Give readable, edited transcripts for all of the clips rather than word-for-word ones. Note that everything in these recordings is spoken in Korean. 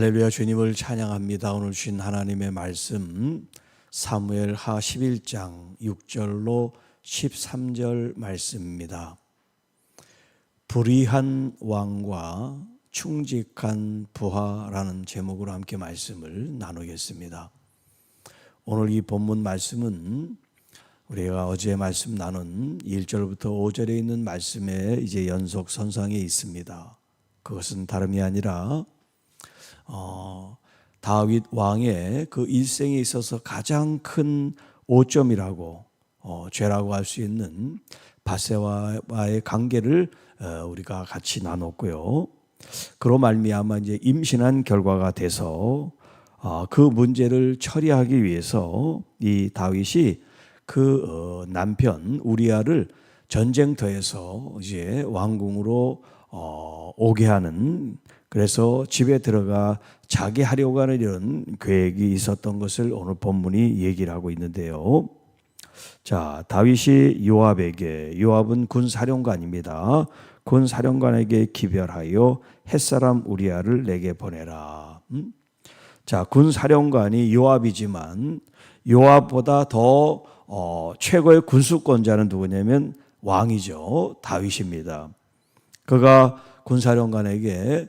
할렐루야, 주님을 찬양합니다. 오늘 주신 하나님의 말씀 사무엘하 11장 6절로 13절 말씀입니다. 불의한 왕과 충직한 부하라는 제목으로 함께 말씀을 나누겠습니다. 오늘 이 본문 말씀은 우리가 어제 말씀 나눈 1절부터 5절에 있는 말씀의 이제 연속선상에 있습니다. 그것은 다름이 아니라 다윗 왕의 그 일생에 있어서 가장 큰 오점이라고 죄라고 할 수 있는 밧세바와의 관계를 우리가 같이 나눴고요. 그로 말미암아 이제 임신한 결과가 돼서 그 문제를 처리하기 위해서 이 다윗이 그 남편 우리아를 전쟁터에서 이제 왕궁으로 오게 하는, 그래서 집에 들어가 자게 하려고 하는 이런 계획이 있었던 것을 오늘 본문이 얘기를 하고 있는데요. 자, 다윗이 요압은 군사령관입니다. 군사령관에게 기별하여 햇사람 우리아를 내게 보내라. 자, 군사령관이 요압이지만 요압보다 더 최고의 군수권자는 누구냐면 왕이죠. 다윗입니다. 그가 군사령관에게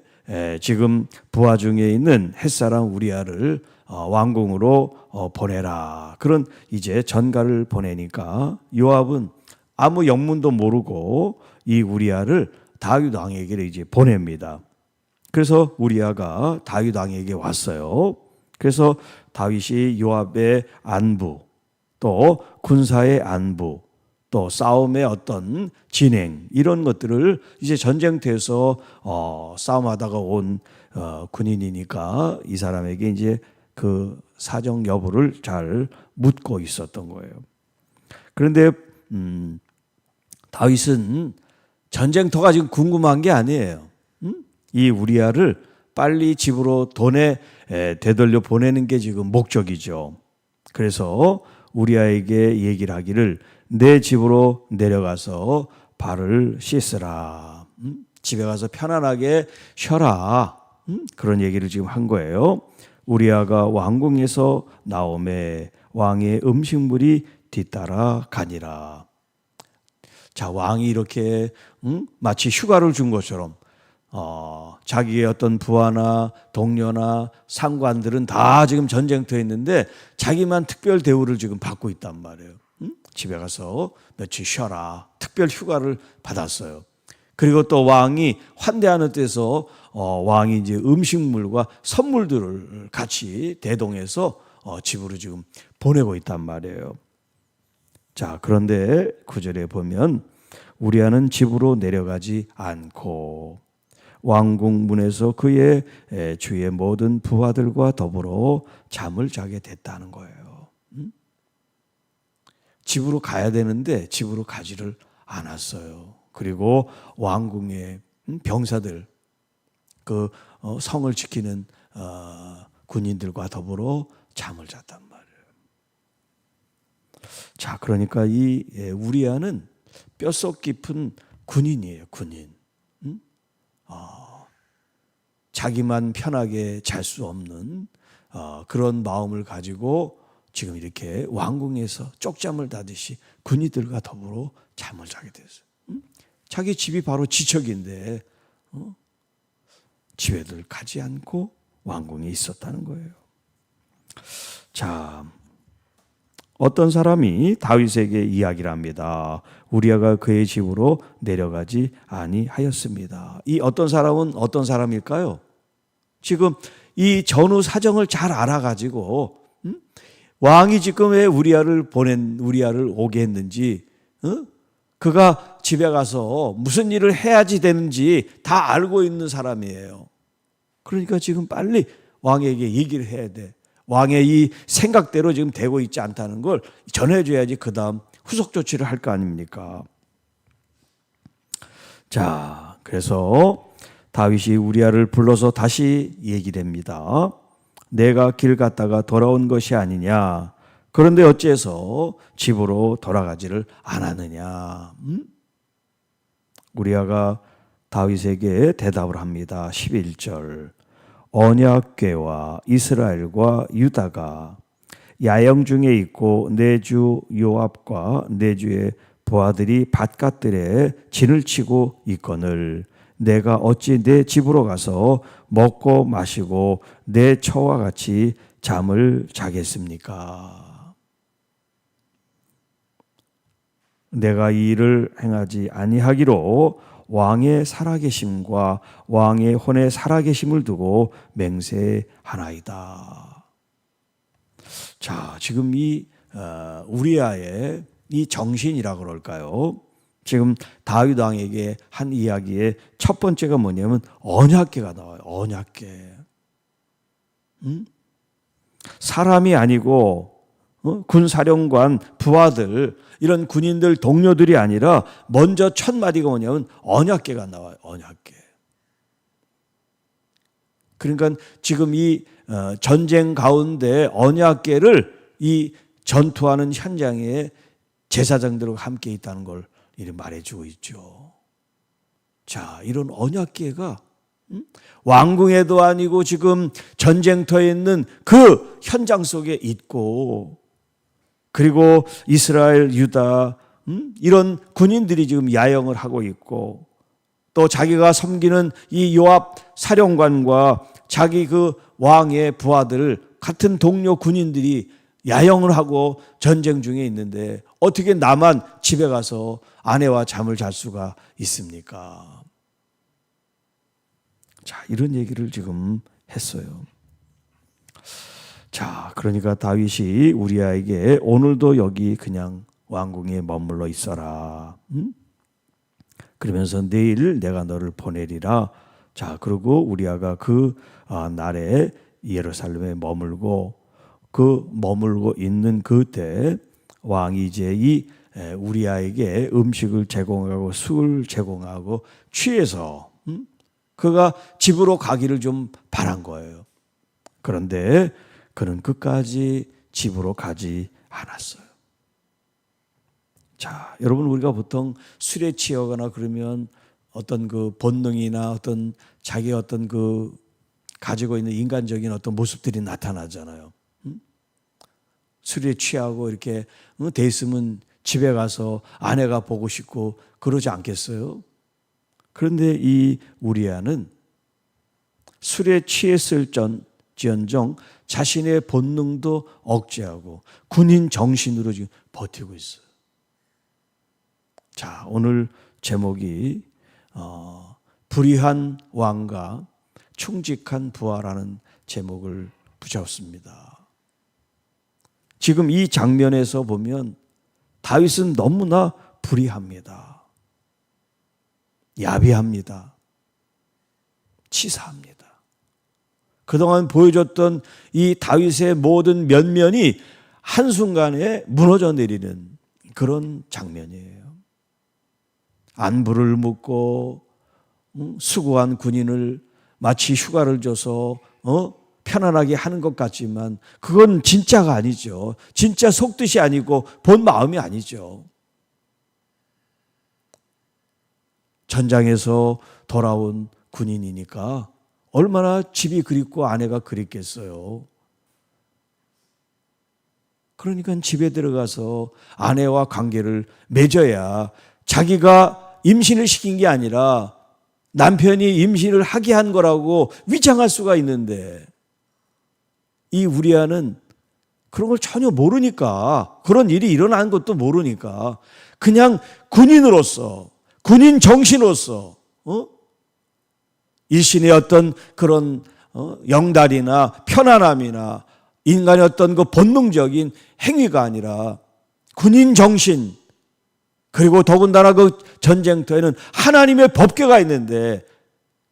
지금 부하 중에 있는 햇사람 우리아를 왕궁으로 보내라. 그런 이제 전가를 보내니까 요압은 아무 영문도 모르고 이 우리아를 다윗 왕에게 이제 보냅니다. 그래서 우리아가 다윗 왕에게 왔어요. 그래서 다윗이 요압의 안부, 또 군사의 안부, 또 싸움의 어떤 진행, 이런 것들을 이제 전쟁터에서 싸움하다가 온 군인이니까 이 사람에게 이제 그 사정 여부를 잘 묻고 있었던 거예요. 그런데 다윗은 전쟁터가 지금 궁금한 게 아니에요. 이 우리아를 빨리 집으로 돈에 되돌려 보내는 게 지금 목적이죠. 그래서 우리아에게 얘기를 하기를 내 집으로 내려가서 발을 씻으라. 집에 가서 편안하게 쉬어라. 그런 얘기를 지금 한 거예요. 우리아가 왕궁에서 나오매 왕의 음식물이 뒤따라 가니라. 자, 왕이 이렇게 마치 휴가를 준 것처럼 자기의 어떤 부하나 동료나 상관들은 다 지금 전쟁터에 있는데 자기만 특별 대우를 지금 받고 있단 말이에요. 집에 가서 며칠 쉬어라. 특별 휴가를 받았어요. 그리고 또 왕이 환대하는 데서 왕이 이제 음식물과 선물들을 같이 대동해서 집으로 지금 보내고 있단 말이에요. 자, 그런데 9절에 보면 우리아는 집으로 내려가지 않고 왕궁 문에서 그의 주의 모든 부하들과 더불어 잠을 자게 됐다는 거예요. 집으로 가야 되는데 집으로 가지를 않았어요. 그리고 왕궁의 병사들, 그 성을 지키는 군인들과 더불어 잠을 잤단 말이에요. 자, 그러니까 이 우리아는 뼛속 깊은 군인이에요. 군인. 자기만 편하게 잘 수 없는 그런 마음을 가지고 지금 이렇게 왕궁에서 쪽잠을 자듯이 군인들과 더불어 잠을 자게 됐어요. 자기 집이 바로 지척인데 집에들 가지 않고 왕궁에 있었다는 거예요. 자, 어떤 사람이 다윗에게 이야기를 합니다. 우리아가 그의 집으로 내려가지 아니하였습니다. 이 어떤 사람은 어떤 사람일까요? 지금 이 전후 사정을 잘 알아가지고 왕이 지금 왜 우리아를 오게 했는지, 그가 집에 가서 무슨 일을 해야지 되는지 다 알고 있는 사람이에요. 그러니까 지금 빨리 왕에게 얘기를 해야 돼. 왕의 이 생각대로 지금 되고 있지 않다는 걸 전해줘야지 그 다음 후속 조치를 할 거 아닙니까? 자, 그래서 다윗이 우리아를 불러서 다시 얘기됩니다. 내가 길 갔다가 돌아온 것이 아니냐. 그런데 어째서 집으로 돌아가지를 않았느냐. 우리아가 다윗에게 대답을 합니다. 11절 언약궤와 이스라엘과 유다가 야영 중에 있고 내 주 요압과 내 주의 부하들이 밭갓들에 진을 치고 있거늘 내가 어찌 내 집으로 가서 먹고 마시고 내 처와 같이 잠을 자겠습니까? 내가 이 일을 행하지 아니하기로 왕의 살아계심과 왕의 혼의 살아계심을 두고 맹세하나이다. 자, 지금 이 우리아의 이 정신이라고 그럴까요? 지금 다윗 왕에게 한 이야기의 첫 번째가 뭐냐면 언약궤가 나와요. 언약궤. 사람이 아니고 군사령관, 부하들, 이런 군인들, 동료들이 아니라 먼저 첫 마디가 뭐냐면 언약궤가 나와요. 언약궤. 그러니까 지금 이 전쟁 가운데 언약궤를 이 전투하는 현장에 제사장들과 함께 있다는 걸 이렇게 말해주고 있죠. 자, 이런 언약궤가 왕궁에도 아니고 지금 전쟁터에 있는 그 현장 속에 있고, 그리고 이스라엘, 유다 이런 군인들이 지금 야영을 하고 있고, 또 자기가 섬기는 이 요압 사령관과 자기 그 왕의 부하들 같은 동료 군인들이 야영을 하고 전쟁 중에 있는데 어떻게 나만 집에 가서 아내와 잠을 잘 수가 있습니까? 자, 이런 얘기를 지금 했어요. 자, 그러니까 다윗이 우리아에게 오늘도 여기 그냥 왕궁에 머물러 있어라. 그러면서 내일 내가 너를 보내리라. 자, 그리고 우리아가 그 날에 예루살렘에 머물고 있는 그때 왕이 이제 이 우리아에게 음식을 제공하고 술을 제공하고 취해서 그가 집으로 가기를 좀 바란 거예요. 그런데 그는 끝까지 집으로 가지 않았어요. 자, 여러분, 우리가 보통 술에 취하거나 그러면 어떤 그 본능이나 어떤 자기 어떤 그 가지고 있는 인간적인 어떤 모습들이 나타나잖아요. 술에 취하고 이렇게 돼 있으면 집에 가서 아내가 보고 싶고 그러지 않겠어요? 그런데 이 우리아는 술에 취했을지언정 자신의 본능도 억제하고 군인 정신으로 지금 버티고 있어요. 자, 오늘 제목이 불의한 왕과 충직한 부하라는 제목을 붙였습니다. 지금 이 장면에서 보면 다윗은 너무나 불의합니다. 야비합니다. 치사합니다. 그동안 보여줬던 이 다윗의 모든 면면이 한순간에 무너져 내리는 그런 장면이에요. 안부를 묻고 수고한 군인을 마치 휴가를 줘서 편안하게 하는 것 같지만 그건 진짜가 아니죠. 진짜 속뜻이 아니고 본 마음이 아니죠. 전장에서 돌아온 군인이니까 얼마나 집이 그립고 아내가 그립겠어요. 그러니까 집에 들어가서 아내와 관계를 맺어야 자기가 임신을 시킨 게 아니라 남편이 임신을 하게 한 거라고 위장할 수가 있는데, 이 우리아는 그런 걸 전혀 모르니까, 그런 일이 일어난 것도 모르니까 그냥 군인으로서, 군인 정신으로서 일신의 어떤 그런 영달이나 편안함이나 인간의 어떤 그 본능적인 행위가 아니라 군인 정신, 그리고 더군다나 그 전쟁터에는 하나님의 법궤가 있는데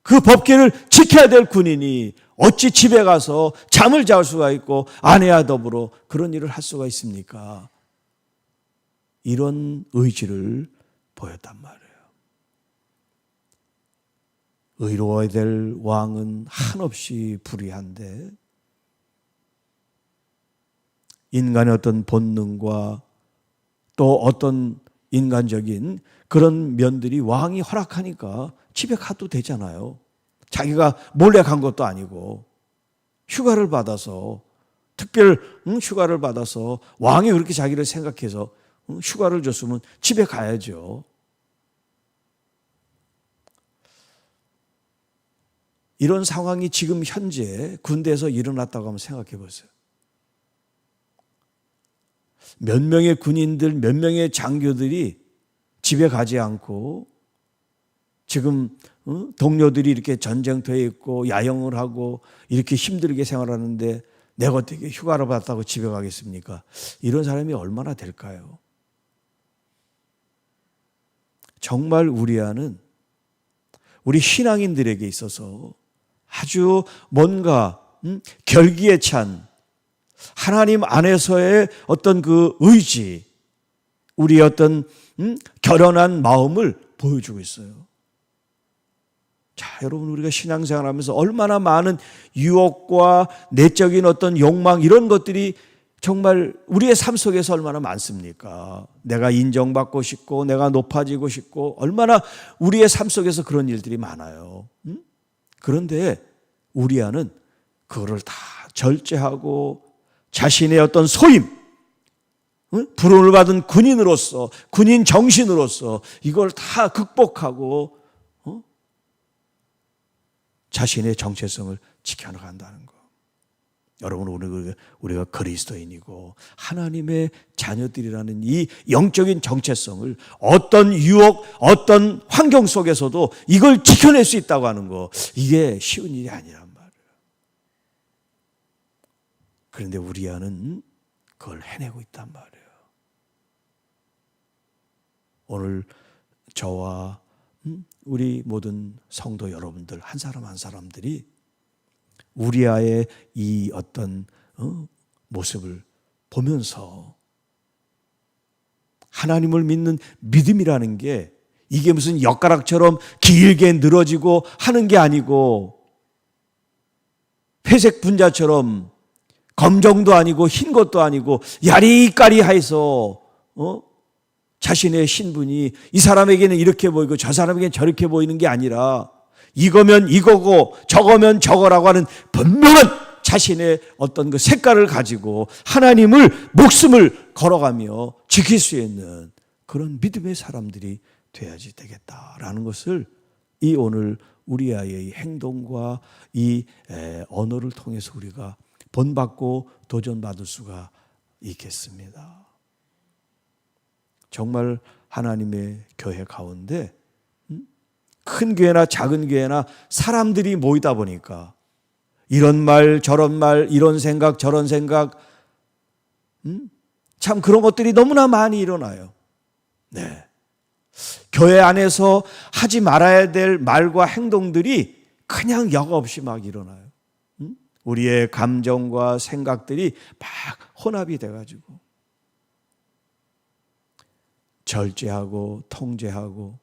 그 법궤를 지켜야 될 군인이 어찌 집에 가서 잠을 잘 수가 있고 아내와 더불어 그런 일을 할 수가 있습니까? 이런 의지를 보였단 말이에요. 의로워야 될 왕은 한없이 불의한데 인간의 어떤 본능과 또 어떤 인간적인 그런 면들이 왕이 허락하니까 집에 가도 되잖아요. 자기가 몰래 간 것도 아니고. 휴가를 받아서 특별 휴가를 받아서 왕이 그렇게 자기를 생각해서 휴가를 줬으면 집에 가야죠. 이런 상황이 지금 현재 군대에서 일어났다고 한번 생각해 보세요. 몇 명의 군인들, 몇 명의 장교들이 집에 가지 않고 지금 동료들이 이렇게 전쟁터에 있고 야영을 하고 이렇게 힘들게 생활하는데 내가 어떻게 휴가를 받았다고 집에 가겠습니까? 이런 사람이 얼마나 될까요? 정말 우리아는 우리 신앙인들에게 있어서 아주 뭔가 결기에 찬 하나님 안에서의 어떤 그 의지, 우리의 어떤 결연한 마음을 보여주고 있어요. 자, 여러분, 우리가 신앙생활하면서 얼마나 많은 유혹과 내적인 어떤 욕망 이런 것들이 정말 우리의 삶 속에서 얼마나 많습니까? 내가 인정받고 싶고 내가 높아지고 싶고 얼마나 우리의 삶 속에서 그런 일들이 많아요. 그런데 우리아는 그거를 다 절제하고 자신의 어떤 소임, 부름을 받은 군인으로서, 군인 정신으로서 이걸 다 극복하고 자신의 정체성을 지켜나간다는 거. 여러분, 우리가 그리스도인이고 하나님의 자녀들이라는 이 영적인 정체성을 어떤 유혹, 어떤 환경 속에서도 이걸 지켜낼 수 있다고 하는 거, 이게 쉬운 일이 아니란 말이에요. 그런데 우리아는 그걸 해내고 있단 말이에요. 오늘 저와 우리 모든 성도 여러분들 한 사람 한 사람들이 우리아의 이 어떤 모습을 보면서 하나님을 믿는 믿음이라는 게 이게 무슨 엿가락처럼 길게 늘어지고 하는 게 아니고 회색 분자처럼 검정도 아니고 흰 것도 아니고 야리까리해서 자신의 신분이 이 사람에게는 이렇게 보이고 저 사람에게는 저렇게 보이는 게 아니라 이거면 이거고 저거면 저거라고 하는 분명한 자신의 어떤 그 색깔을 가지고 하나님을 목숨을 걸어가며 지킬 수 있는 그런 믿음의 사람들이 돼야지 되겠다라는 것을 이 오늘 우리아의 행동과 이 언어를 통해서 우리가 본받고 도전받을 수가 있겠습니다. 정말 하나님의 교회 가운데 큰 교회나 작은 교회나 사람들이 모이다 보니까 이런 말 저런 말 이런 생각 저런 생각 참 그런 것들이 너무나 많이 일어나요. 네. 교회 안에서 하지 말아야 될 말과 행동들이 그냥 여과 없이 막 일어나요. 우리의 감정과 생각들이 막 혼합이 돼가지고 절제하고 통제하고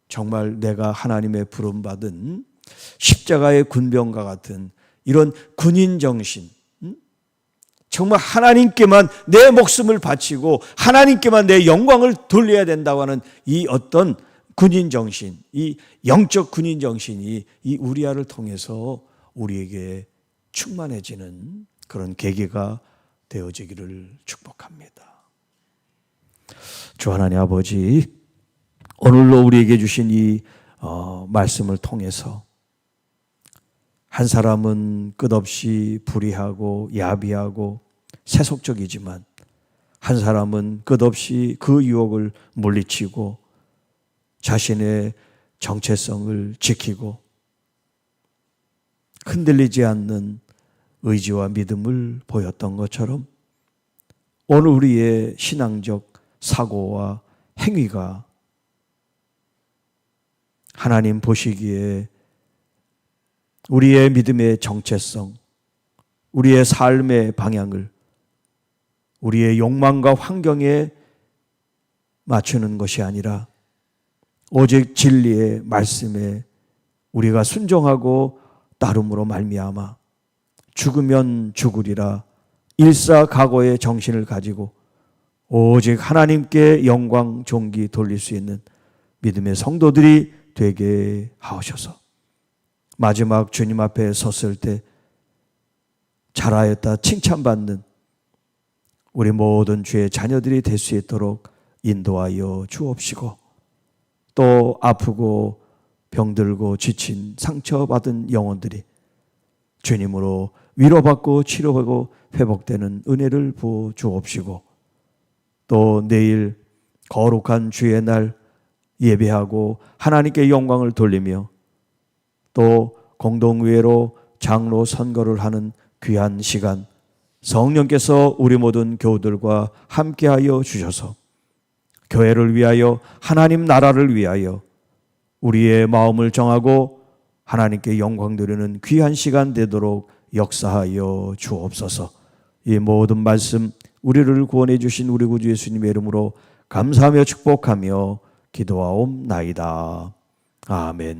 정말 내가 하나님의 부름받은 십자가의 군병과 같은 이런 군인 정신, 정말 하나님께만 내 목숨을 바치고 하나님께만 내 영광을 돌려야 된다고 하는 이 어떤 군인 정신, 이 영적 군인 정신이 이 우리아를 통해서 우리에게 충만해지는 그런 계기가 되어지기를 축복합니다. 주 하나님 아버지, 오늘로 우리에게 주신 이 말씀을 통해서 한 사람은 끝없이 불의하고 야비하고 세속적이지만 한 사람은 끝없이 그 유혹을 물리치고 자신의 정체성을 지키고 흔들리지 않는 의지와 믿음을 보였던 것처럼 오늘 우리의 신앙적 사고와 행위가 하나님 보시기에 우리의 믿음의 정체성, 우리의 삶의 방향을 우리의 욕망과 환경에 맞추는 것이 아니라 오직 진리의 말씀에 우리가 순종하고 따름으로 말미암아 죽으면 죽으리라 일사각오의 정신을 가지고 오직 하나님께 영광 존귀 돌릴 수 있는 믿음의 성도들이 되게 하옵소서. 마지막 주님 앞에 섰을 때 잘하였다 칭찬받는 우리 모든 주의 자녀들이 될 수 있도록 인도하여 주옵시고, 또 아프고 병들고 지친 상처받은 영혼들이 주님으로 위로받고 치료하고 회복되는 은혜를 부어 주옵시고, 또 내일 거룩한 주의 날 예배하고 하나님께 영광을 돌리며 또 공동회로 장로 선거를 하는 귀한 시간, 성령께서 우리 모든 교우들과 함께하여 주셔서 교회를 위하여, 하나님 나라를 위하여 우리의 마음을 정하고 하나님께 영광 드리는 귀한 시간 되도록 역사하여 주옵소서. 이 모든 말씀 우리를 구원해 주신 우리 구주 예수님의 이름으로 감사하며 축복하며 기도하옵나이다. 아멘.